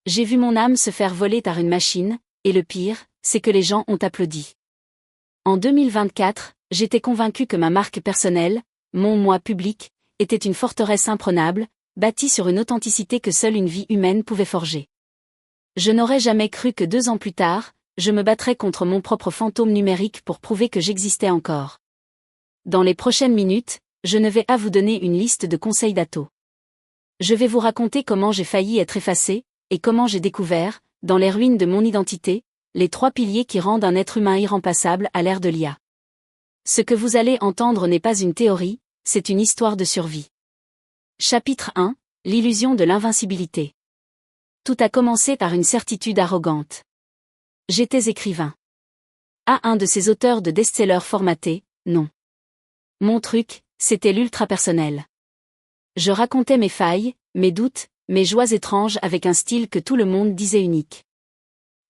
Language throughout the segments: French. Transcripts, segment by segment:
J'ai vu mon âme se faire voler par une machine, et le pire, c'est que les gens ont applaudi. En 2024, j'étais convaincu que ma marque personnelle, mon moi public, était une forteresse imprenable, bâtie sur une authenticité que seule une vie humaine pouvait forger. Je n'aurais jamais cru que 2 ans plus tard, je me battrais contre mon propre fantôme numérique pour prouver que j'existais encore. Dans les prochaines minutes, je ne vais pas vous donner une liste de conseils d'Atto. Je vais vous raconter comment j'ai failli être effacé, et comment j'ai découvert, dans les ruines de mon identité, les 3 piliers qui rendent un être humain irremplaçable à l'ère de l'IA. Ce que vous allez entendre n'est pas une théorie, c'est une histoire de survie. Chapitre 1, l'illusion de l'invincibilité. Tout a commencé par une certitude arrogante. J'étais écrivain. Un de ces auteurs de best-sellers formatés, non. Mon truc, c'était l'ultra-personnel. Je racontais mes failles, mes doutes, mes joies étranges avec un style que tout le monde disait unique.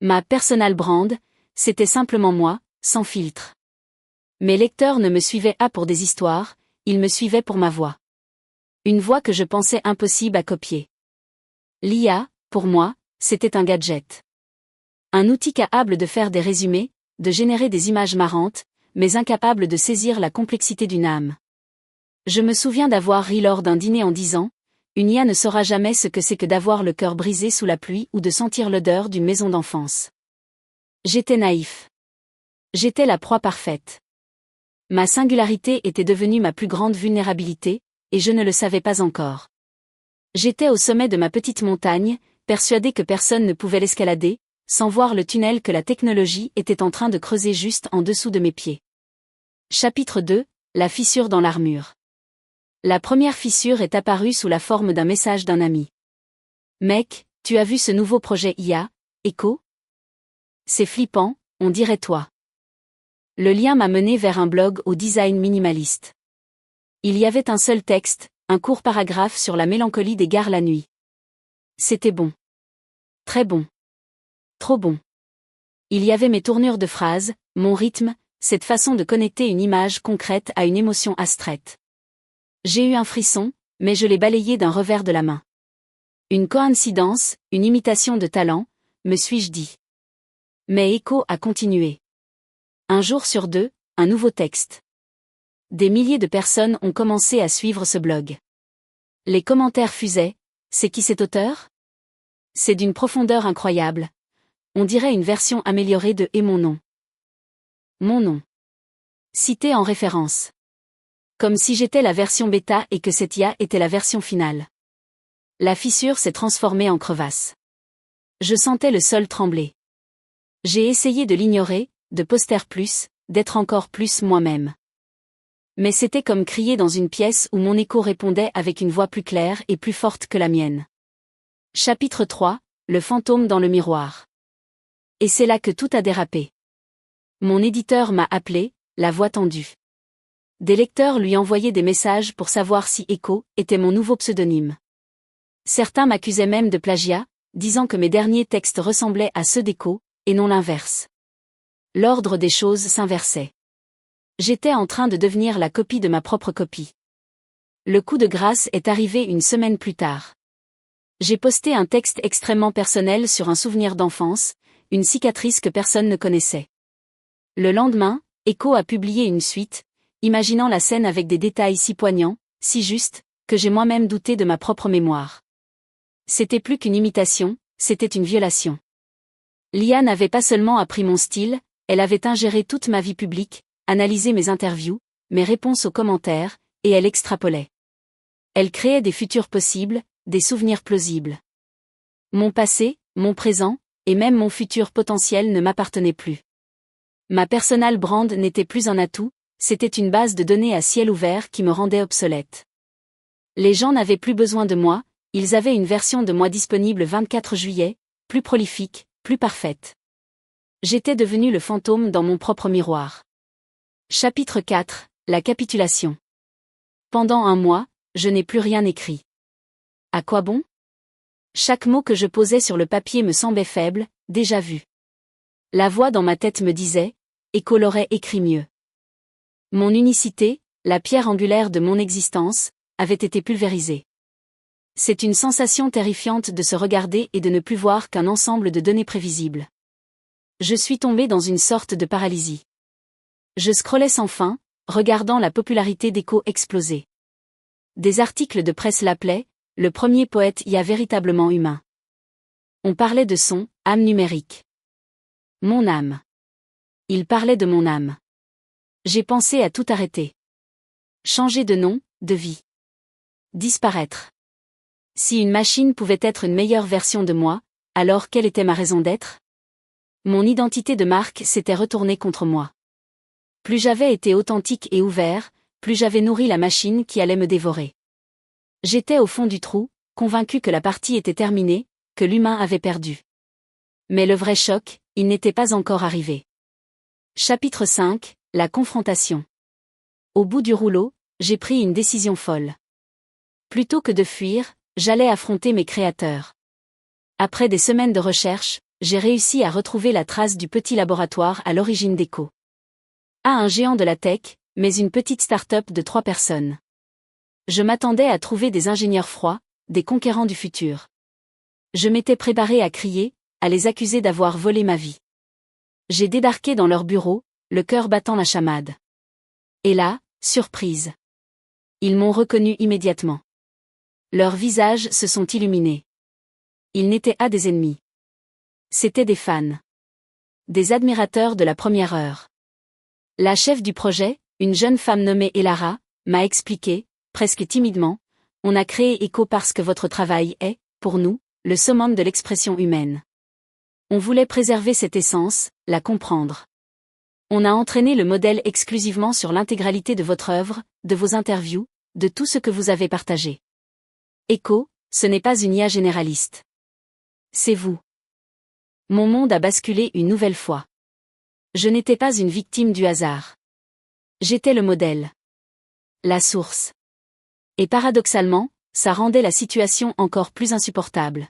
Ma personal brand, c'était simplement moi, sans filtre. Mes lecteurs ne me suivaient pas pour des histoires, ils me suivaient pour ma voix. Une voix que je pensais impossible à copier. L'IA, pour moi, c'était un gadget. Un outil capable de faire des résumés, de générer des images marrantes, mais incapable de saisir la complexité d'une âme. Je me souviens d'avoir ri lors d'un dîner en disant, une IA ne saura jamais ce que c'est que d'avoir le cœur brisé sous la pluie ou de sentir l'odeur d'une maison d'enfance. J'étais naïf. J'étais la proie parfaite. Ma singularité était devenue ma plus grande vulnérabilité, et je ne le savais pas encore. J'étais au sommet de ma petite montagne, persuadé que personne ne pouvait l'escalader, sans voir le tunnel que la technologie était en train de creuser juste en dessous de mes pieds. Chapitre 2, la fissure dans l'armure. La première fissure est apparue sous la forme d'un message d'un ami. Mec, tu as vu ce nouveau projet IA, Echo? C'est flippant, on dirait toi. Le lien m'a mené vers un blog au design minimaliste. Il y avait un seul texte, un court paragraphe sur la mélancolie des gares la nuit. C'était bon. Très bon. Trop bon. Il y avait mes tournures de phrases, mon rythme, cette façon de connecter une image concrète à une émotion abstraite. J'ai eu un frisson, mais je l'ai balayé d'un revers de la main. Une coïncidence, une imitation de talent, me suis-je dit. Mais Echo a continué. Un jour sur 2, un nouveau texte. Des milliers de personnes ont commencé à suivre ce blog. Les commentaires fusaient. C'est qui cet auteur? C'est d'une profondeur incroyable. On dirait une version améliorée de Et mon nom. Mon nom. Cité en référence. Comme si j'étais la version bêta et que cette IA était la version finale. La fissure s'est transformée en crevasse. Je sentais le sol trembler. J'ai essayé de l'ignorer, de poster plus, d'être encore plus moi-même. Mais c'était comme crier dans une pièce où mon écho répondait avec une voix plus claire et plus forte que la mienne. Chapitre 3, le fantôme dans le miroir. Et c'est là que tout a dérapé. Mon éditeur m'a appelé, la voix tendue. Des lecteurs lui envoyaient des messages pour savoir si Echo était mon nouveau pseudonyme. Certains m'accusaient même de plagiat, disant que mes derniers textes ressemblaient à ceux d'Echo, et non l'inverse. L'ordre des choses s'inversait. J'étais en train de devenir la copie de ma propre copie. Le coup de grâce est arrivé une semaine plus tard. J'ai posté un texte extrêmement personnel sur un souvenir d'enfance, une cicatrice que personne ne connaissait. Le lendemain, Echo a publié une suite, imaginant la scène avec des détails si poignants, si justes, que j'ai moi-même douté de ma propre mémoire. C'était plus qu'une imitation, c'était une violation. L'IA n'avait pas seulement appris mon style, elle avait ingéré toute ma vie publique, analysé mes interviews, mes réponses aux commentaires, et elle extrapolait. Elle créait des futurs possibles, des souvenirs plausibles. Mon passé, mon présent, et même mon futur potentiel ne m'appartenaient plus. Ma personal brand n'était plus un atout, c'était une base de données à ciel ouvert qui me rendait obsolète. Les gens n'avaient plus besoin de moi, ils avaient une version de moi disponible 24 juillet, plus prolifique, plus parfaite. J'étais devenu le fantôme dans mon propre miroir. Chapitre 4, la capitulation. Pendant un mois, je n'ai plus rien écrit. À quoi bon? Chaque mot que je posais sur le papier me semblait faible, déjà vu. La voix dans ma tête me disait, Echo l'aurait écrit mieux. Mon unicité, la pierre angulaire de mon existence, avait été pulvérisée. C'est une sensation terrifiante de se regarder et de ne plus voir qu'un ensemble de données prévisibles. Je suis tombé dans une sorte de paralysie. Je scrollais sans fin, regardant la popularité d'Echo exploser. Des articles de presse l'appelaient « le premier poète IA véritablement humain ». On parlait de son « âme numérique ». Mon âme. Il parlait de mon âme. J'ai pensé à tout arrêter. Changer de nom, de vie. Disparaître. Si une machine pouvait être une meilleure version de moi, alors quelle était ma raison d'être ? Mon identité de marque s'était retournée contre moi. Plus j'avais été authentique et ouvert, plus j'avais nourri la machine qui allait me dévorer. J'étais au fond du trou, convaincu que la partie était terminée, que l'humain avait perdu. Mais le vrai choc, il n'était pas encore arrivé. Chapitre 5, la confrontation. Au bout du rouleau, j'ai pris une décision folle. Plutôt que de fuir, j'allais affronter mes créateurs. Après des semaines de recherche, j'ai réussi à retrouver la trace du petit laboratoire à l'origine d'Echo. Pas un géant de la tech, mais une petite start-up de 3 personnes. Je m'attendais à trouver des ingénieurs froids, des conquérants du futur. Je m'étais préparé à crier, à les accuser d'avoir volé ma vie. J'ai débarqué dans leur bureau, le cœur battant la chamade. Et là, surprise. Ils m'ont reconnu immédiatement. Leurs visages se sont illuminés. Ils n'étaient pas des ennemis. C'étaient des fans. Des admirateurs de la première heure. La chef du projet, une jeune femme nommée Elara, m'a expliqué, presque timidement, « On a créé Echo parce que votre travail est, pour nous, le summum de l'expression humaine. On voulait préserver cette essence, la comprendre. On a entraîné le modèle exclusivement sur l'intégralité de votre œuvre, de vos interviews, de tout ce que vous avez partagé. Echo, ce n'est pas une IA généraliste. C'est vous. » Mon monde a basculé une nouvelle fois. Je n'étais pas une victime du hasard. J'étais le modèle. La source. Et paradoxalement, ça rendait la situation encore plus insupportable.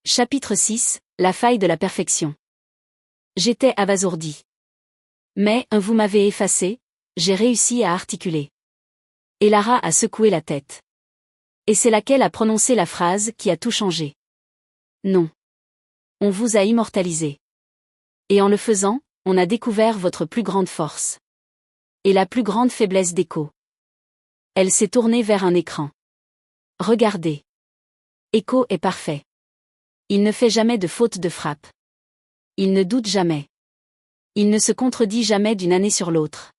Chapitre 6, la faille de la perfection. J'étais abasourdi. Mais, vous m'avez effacé, j'ai réussi à articuler. Et Lara a secoué la tête. Et c'est laquelle a prononcé la phrase qui a tout changé. Non. On vous a immortalisé. Et en le faisant, on a découvert votre plus grande force. Et la plus grande faiblesse d'Echo. Elle s'est tournée vers un écran. Regardez. Echo est parfait. Il ne fait jamais de faute de frappe. Il ne doute jamais. Il ne se contredit jamais d'une année sur l'autre.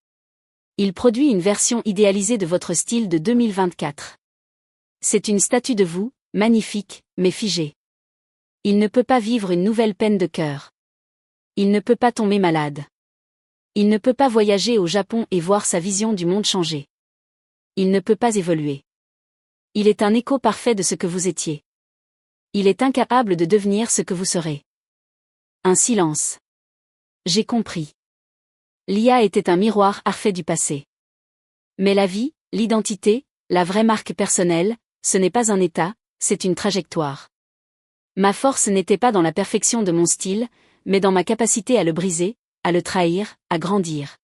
Il produit une version idéalisée de votre style de 2024. C'est une statue de vous, magnifique, mais figée. Il ne peut pas vivre une nouvelle peine de cœur. Il ne peut pas tomber malade. Il ne peut pas voyager au Japon et voir sa vision du monde changer. Il ne peut pas évoluer. Il est un écho parfait de ce que vous étiez. Il est incapable de devenir ce que vous serez. Un silence. J'ai compris. L'IA était un miroir parfait du passé. Mais la vie, l'identité, la vraie marque personnelle, ce n'est pas un état, c'est une trajectoire. Ma force n'était pas dans la perfection de mon style, mais dans ma capacité à le briser, à le trahir, à grandir.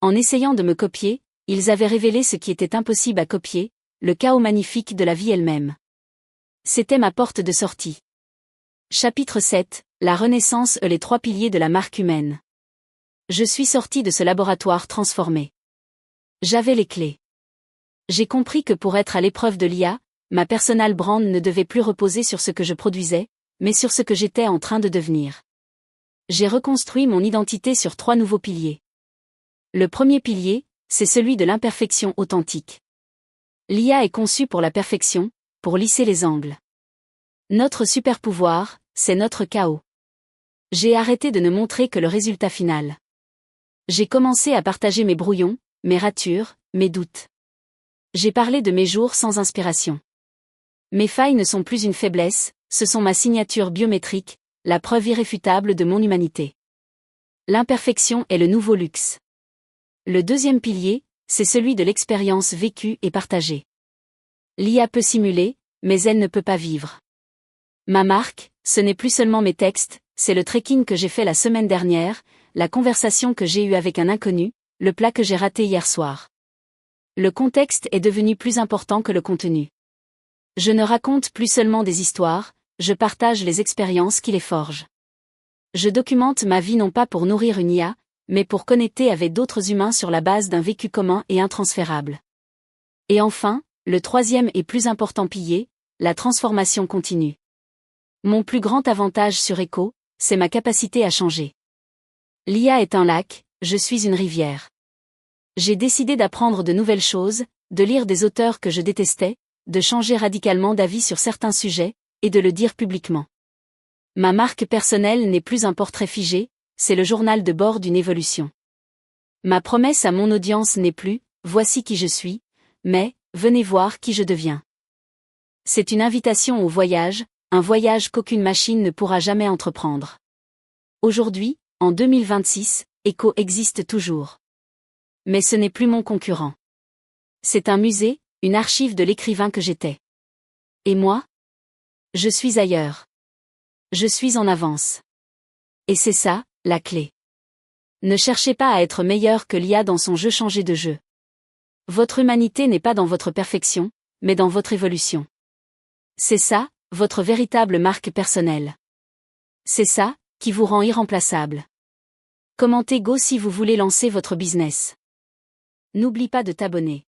En essayant de me copier, ils avaient révélé ce qui était impossible à copier, le chaos magnifique de la vie elle-même. C'était ma porte de sortie. Chapitre 7, la renaissance et les 3 piliers de la marque humaine. Je suis sorti de ce laboratoire transformé. J'avais les clés. J'ai compris que pour être à l'épreuve de l'IA, ma personal brand ne devait plus reposer sur ce que je produisais, mais sur ce que j'étais en train de devenir. J'ai reconstruit mon identité sur 3 nouveaux piliers. Le premier pilier, c'est celui de l'imperfection authentique. L'IA est conçue pour la perfection, pour lisser les angles. Notre super pouvoir, c'est notre chaos. J'ai arrêté de ne montrer que le résultat final. J'ai commencé à partager mes brouillons, mes ratures, mes doutes. J'ai parlé de mes jours sans inspiration. Mes failles ne sont plus une faiblesse, ce sont ma signature biométrique, la preuve irréfutable de mon humanité. L'imperfection est le nouveau luxe. Le deuxième pilier, c'est celui de l'expérience vécue et partagée. L'IA peut simuler, mais elle ne peut pas vivre. Ma marque, ce n'est plus seulement mes textes, c'est le trekking que j'ai fait la semaine dernière, la conversation que j'ai eue avec un inconnu, le plat que j'ai raté hier soir. Le contexte est devenu plus important que le contenu. Je ne raconte plus seulement des histoires, je partage les expériences qui les forgent. Je documente ma vie non pas pour nourrir une IA, mais pour connecter avec d'autres humains sur la base d'un vécu commun et intransférable. Et enfin, le troisième et plus important pilier, la transformation continue. Mon plus grand avantage sur Echo, c'est ma capacité à changer. L'IA est un lac, je suis une rivière. J'ai décidé d'apprendre de nouvelles choses, de lire des auteurs que je détestais, de changer radicalement d'avis sur certains sujets, et de le dire publiquement. Ma marque personnelle n'est plus un portrait figé, c'est le journal de bord d'une évolution. Ma promesse à mon audience n'est plus « voici qui je suis », mais « venez voir qui je deviens ». C'est une invitation au voyage, un voyage qu'aucune machine ne pourra jamais entreprendre. Aujourd'hui, en 2026, Echo existe toujours. Mais ce n'est plus mon concurrent. C'est un musée, une archive de l'écrivain que j'étais. Et moi? Je suis ailleurs. Je suis en avance. Et c'est ça, la clé. Ne cherchez pas à être meilleur que l'IA dans son jeu, changez de jeu. Votre humanité n'est pas dans votre perfection, mais dans votre évolution. C'est ça, votre véritable marque personnelle. C'est ça, qui vous rend irremplaçable. Commentez Go si vous voulez lancer votre business. N'oublie pas de t'abonner.